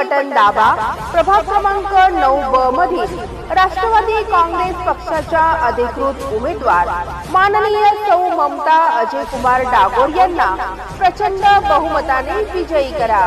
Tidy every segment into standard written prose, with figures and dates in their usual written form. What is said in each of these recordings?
Button दाबा. प्रभाग क्रमांक 9 ब मधील राष्ट्रवादी काँग्रेस पक्षाच्या अधिकृत उमेदवार माननीय सौ ममता अजय कुमार डागोर यांना प्रचंड बहुमताने विजयी करा.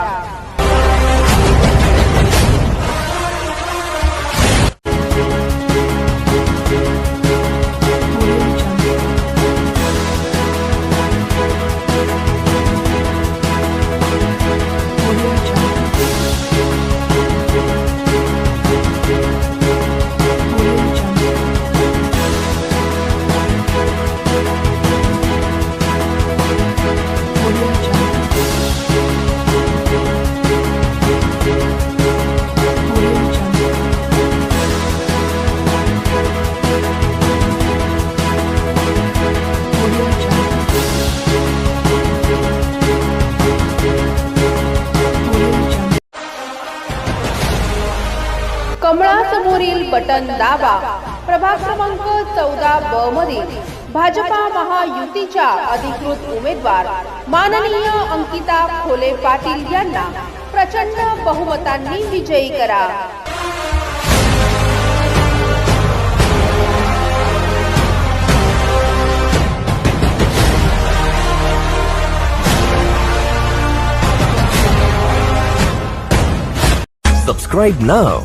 कमळासमोरील बटन दाबा. प्रभाग क्रमांक 14 ब मधील भाजपा महायुतीच्या अधिकृत उमेदवार माननीय अंकिता खोले पाटील यांना प्रचंड बहुमतांनी विजयी करा. Subscribe now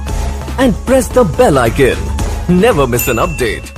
and press the bell icon. Never miss an update.